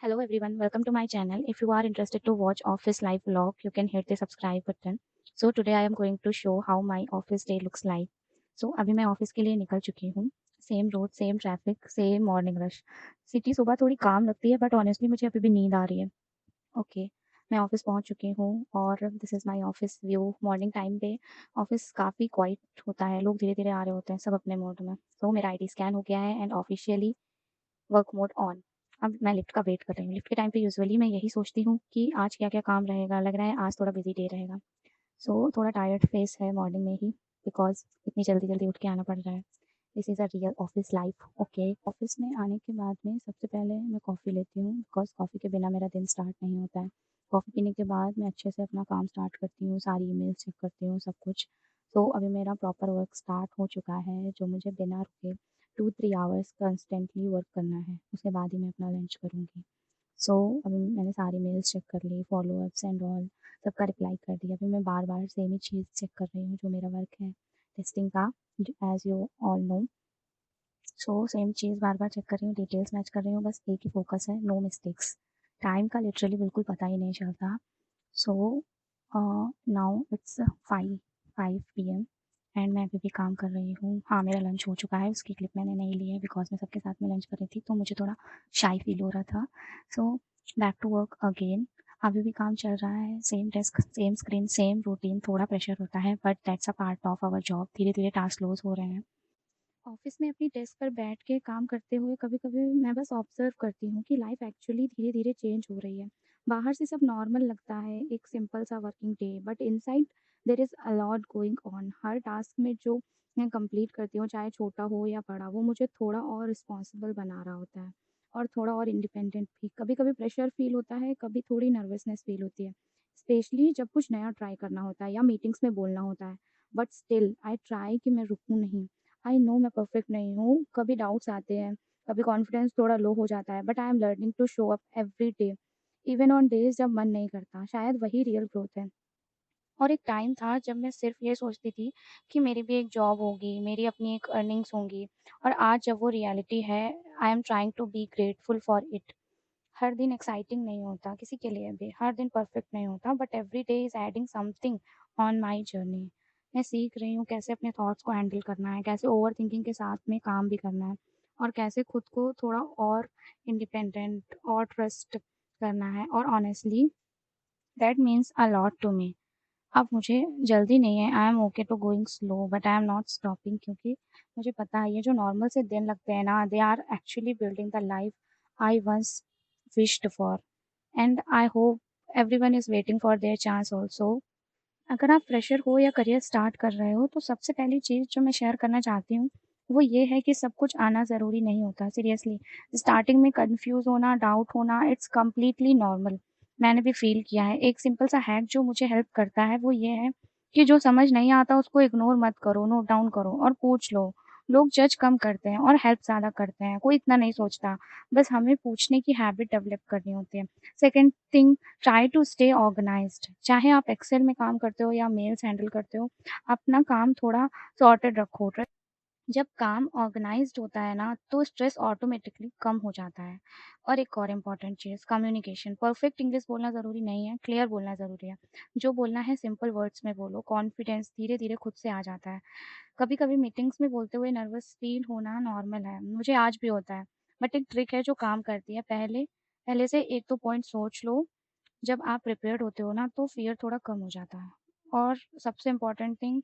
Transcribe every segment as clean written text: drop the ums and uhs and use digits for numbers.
Hello everyone, welcome to my channel. If you are interested to watch office live vlog, you can hit the subscribe button. So today I am going to show how my office day looks like. So अभी मैं office के लिए निकल चुकी हूँ. Same road, same traffic, same morning rush. City सुबह थोड़ी काम लगती है बट ऑनेस्टली मुझे अभी भी नींद आ रही है. ओके, मैं ऑफिस पहुंच चुकी हूँ और this is my office view. Morning time पे ऑफिस काफ़ी क्वाइट होता है, लोग धीरे धीरे आ रहे होते हैं, सब अपने मोड में. तो मेरा आईडी स्कैन हो गया है and officially work mode on. अब मैं लिफ्ट का वेट कर रही हूँ. लिफ्ट के टाइम पे यूजुअली मैं यही सोचती हूँ कि आज क्या-क्या काम रहेगा, लग रहा है आज थोड़ा बिज़ी डे रहेगा. सो थोड़ा टायर्ड फेस है मॉर्निंग में ही बिकॉज़ इतनी जल्दी-जल्दी उठ के आना पड़ रहा है. This is a real office life. Okay, office में आने के बाद में सबसे पहले मैं कॉफ़ी लेती हूँ बिकॉज़ कॉफ़ी के बिना मेरा दिन स्टार्ट नहीं होता है. कॉफ़ी पीने के बाद मैं अच्छे से अपना काम स्टार्ट करती हूँ, सारी ईमेल्स चेक करती हूँ, सब कुछ. तो अभी मेरा प्रॉपर वर्क स्टार्ट हो चुका है, जो मुझे बिना रुके 2-3 आवर्स कंस्टेंटली वर्क करना है. उसके बाद ही मैं अपना लंच करूँगी. सो अभी मैंने सारी मेल्स चेक कर ली, फॉलोअप्स एंड ऑल सबका रिप्लाई कर दिया. अभी मैं बार-बार सेम ही चीज़ चेक कर रही हूँ जो मेरा वर्क है टेस्टिंग का, as you all know. So same चीज़ बार-बार चेक कर रही हूँ, डिटेल्स मैच कर रही हूँ, बस एक ही फ़ोकस है, नो मिस्टेक्स. टाइम का लिटरली बिल्कुल पता ही नहीं चलता. So now it's 5 PM and मैं अभी भी काम कर रही हूँ. हाँ, मेरा लंच हो चुका है, उसकी क्लिप मैंने नहीं ली है बिकॉज़ मैं सबके साथ में लंच कर रही थी, तो मुझे थोड़ा शाई फ़ील हो रहा था. So back to work again. अभी भी काम चल रहा है, same desk, same screen, same routine. थोड़ा प्रेशर होता है but that's a part of our job. धीरे-धीरे टास्क क्लोज़ हो रहे हैं. ऑफिस में अपनी डेस्क पर बैठ के काम करते हुए कभी-कभी मैं बस ऑब्जर्व करती हूँ कि लाइफ एक्चुअली धीरे-धीरे चेंज हो रही है. बाहर से सब नॉर्मल लगता है, एक सिंपल सा working day, but inside there is a lot going on. हर टास्क में जो मैं कंप्लीट करती हूँ, चाहे छोटा हो या बड़ा, वो मुझे थोड़ा और रिस्पॉन्सिबल बना रहा होता है और थोड़ा और इंडिपेंडेंट भी. कभी-कभी प्रेशर फील होता है, कभी थोड़ी नर्वसनेस फील होती है, स्पेशली जब कुछ नया ट्राई करना होता है या मीटिंग्स में बोलना होता है. बट स्टिल आई ट्राई कि मैं रुकूँ नहीं. आई नो मैं परफेक्ट नहीं हूँ, कभी डाउट्स आते हैं, कभी कॉन्फिडेंस थोड़ा लो हो जाता है, but I am learning to show up every day, even on days जब मन नहीं करता. शायद वही रियल ग्रोथ है. और एक टाइम था जब मैं सिर्फ ये सोचती थी कि मेरी भी एक जॉब होगी, मेरी अपनी एक अर्निंग्स होंगी, और आज जब वो रियलिटी है, I am trying to be grateful for it. हर दिन एक्साइटिंग नहीं होता किसी के लिए भी, हर दिन परफेक्ट नहीं होता, but every day is adding something on my journey. मैं सीख रही हूँ कैसे अपने थॉट्स को हैंडल करना है, कैसे ओवरथिंकिंग के साथ में काम भी करना है, और कैसे खुद को थोड़ा और इंडिपेंडेंट और ट्रस्ट करना है. और honestly that means a lot to me. अब मुझे जल्दी नहीं है, I am okay to going slow but I am not stopping, क्योंकि मुझे पता है ये जो नॉर्मल से दिन लगते हैं ना, they are actually building the life I once wished for. And I hope everyone is waiting for their chance also. अगर आप फ्रेशर हो या करियर स्टार्ट कर रहे हो, तो सबसे पहली चीज़ जो मैं शेयर करना चाहती हूँ, वो ये है कि सब कुछ आना ज़रूरी नहीं होता, सीरियसली. स्टार्टिंग में कन्फ्यूज़ होना, डाउट होना, इट्स कंप्लीटली नॉर्मल. मैंने भी फ़ील किया है. एक सिंपल सा हैक जो मुझे हेल्प करता है, वो ये है कि जो समझ नहीं आता उसको इग्नोर मत करो, नोट डाउन करो और पूछ लो. लोग जज कम करते हैं और हेल्प ज़्यादा करते हैं, कोई इतना नहीं सोचता. बस हमें पूछने की हैबिट डेवलप करनी होती है. Second thing, try to stay organised. चाहे आप एक्सेल में काम करते हो या मेल्स हैंडल करते हो, अपना काम थोड़ा सॉर्टेड रखो. जब काम ऑर्गेनाइज्ड होता है ना, तो स्ट्रेस ऑटोमेटिकली कम हो जाता है. और एक और इम्पॉर्टेंट चीज़, कम्युनिकेशन. परफेक्ट इंग्लिश बोलना ज़रूरी नहीं है, क्लियर बोलना ज़रूरी है. जो बोलना है सिंपल वर्ड्स में बोलो. कॉन्फिडेंस धीरे धीरे खुद से आ जाता है. कभी कभी मीटिंग्स में बोलते हुए नर्वस फील होना नॉर्मल है, मुझे आज भी होता है. बट एक ट्रिक है जो काम करती है. पहले पहले से एक दो पॉइंट सोच लो. जब आप प्रिपेयर्ड होते हो ना, तो फ़ियर थोड़ा कम हो जाता है. और सबसे इम्पोर्टेंट थिंग,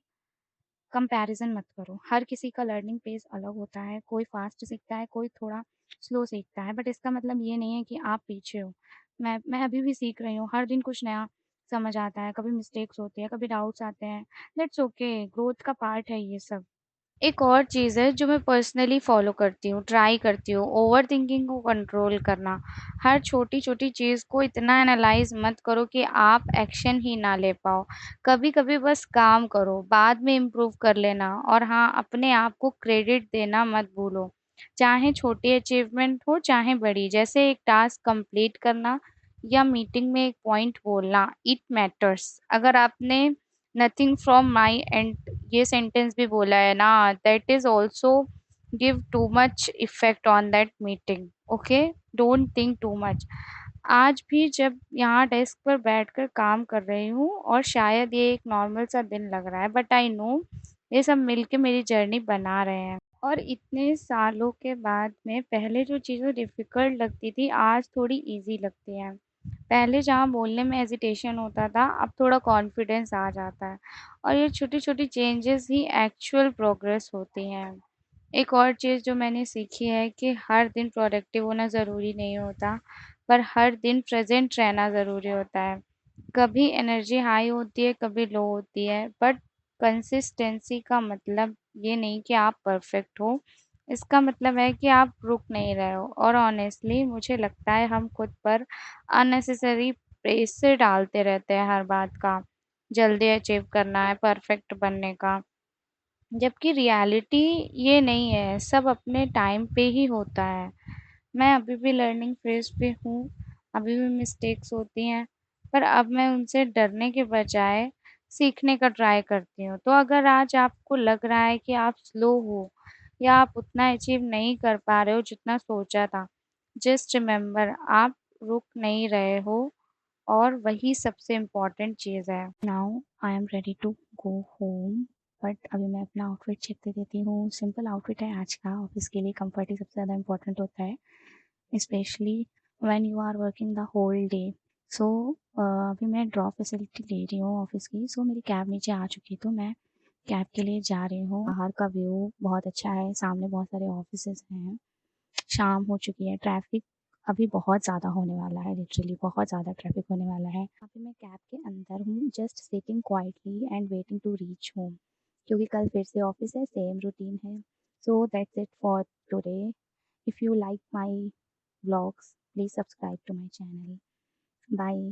कंपैरिज़न मत करो. हर किसी का लर्निंग पेस अलग होता है, कोई फ़ास्ट सीखता है, कोई थोड़ा स्लो सीखता है, बट इसका मतलब ये नहीं है कि आप पीछे हो. मैं अभी भी सीख रही हूँ, हर दिन कुछ नया समझ आता है, कभी मिस्टेक्स होती है, कभी डाउट्स आते हैं. दैट्स ओके, ग्रोथ का पार्ट है ये सब. एक और चीज़ है जो मैं पर्सनली फ़ॉलो करती हूँ, ट्राई करती हूँ, ओवरथिंकिंग को कंट्रोल करना. हर छोटी-छोटी चीज़ को इतना एनालाइज़ मत करो कि आप एक्शन ही ना ले पाओ. कभी-कभी बस काम करो, बाद में इम्प्रूव कर लेना. और हाँ, अपने आप को क्रेडिट देना मत भूलो. चाहे छोटी अचीवमेंट हो, चाहे बड़ी, जैसे एक टास्क कंप्लीट करना या मीटिंग में एक पॉइंट बोलना, इट मैटर्स. अगर आपने नथिंग फ्रॉम माय एंड ये सेंटेंस भी बोला है ना, that is also give too much effect on that meeting. Okay. Don't think too much. आज भी जब यहाँ डेस्क पर बैठकर काम कर रही हूँ और शायद ये एक नॉर्मल सा दिन लग रहा है, बट आई नो ये सब मिलके मेरी जर्नी बना रहे हैं। और इतने सालों के बाद में पहले जो चीज़ें डिफ़िकल्ट लगती थी, आज थोड़ी ईज़ी लगती हैं। पहले जहाँ बोलने में हेजिटेशन होता था, अब थोड़ा कॉन्फिडेंस आ जाता है और ये छोटी-छोटी चेंजेस ही एक्चुअल प्रोग्रेस होती हैं। एक और चीज़ जो मैंने सीखी है कि हर दिन प्रोडक्टिव होना ज़रूरी नहीं होता, पर हर दिन प्रेज़ेंट रहना ज़रूरी होता है। कभी एनर्जी हाई होती है, कभी लो होती है, बट कंसिस्टेंसी का मतलब ये नहीं कि आप परफेक्ट हो, इसका मतलब है कि आप रुक नहीं रहे हो। और ऑनेस्टली मुझे लगता है हम खुद पर अननेसेसरी प्रेशर डालते रहते हैं हर बात का, जल्दी अचीव करना है, परफेक्ट बनने का। जबकि रियलिटी ये नहीं है, सब अपने टाइम पे ही होता है। मैं अभी भी लर्निंग फेज़ पे हूँ, अभी भी मिस्टेक्स होती हैं, पर अब मैं उनसे डरने के बजाय सीखने का ट्राई करती हूँ। तो अगर आज आपको लग रहा है कि आप स्लो हो या आप उतना अचीव नहीं कर पा रहे हो जितना सोचा था, जस्ट रिमेंबर आप रुक नहीं रहे हो और वही सबसे इम्पोर्टेंट चीज़ है। Now I am ready to go home, but अभी मैं अपना आउटफिट चेक कर देती हूँ। सिंपल आउटफिट है आज का, ऑफिस के लिए कंफर्ट ही सबसे ज़्यादा इम्पोर्टेंट होता है, specially when you are working the whole day. So अभी मैं ड्रॉप फैसिलिटी ले रही हूँ ऑफिस की। सो मेरी कैब नीचे आ चुकी है, तो मैं कैब के लिए जा रही हूँ। बाहर का व्यू बहुत अच्छा है, सामने बहुत सारे ऑफिसेज हैं। शाम हो चुकी है, ट्रैफ़िक अभी बहुत ज़्यादा होने वाला है, लिटरली बहुत ज़्यादा ट्रैफ़िक होने वाला है। अभी मैं कैब के अंदर हूँ, just sitting quietly and waiting to reach home, क्योंकि कल फिर से ऑफ़िस है, सेम रूटीन है। So that's it for today. If you like my vlogs, please subscribe to my channel. Bye.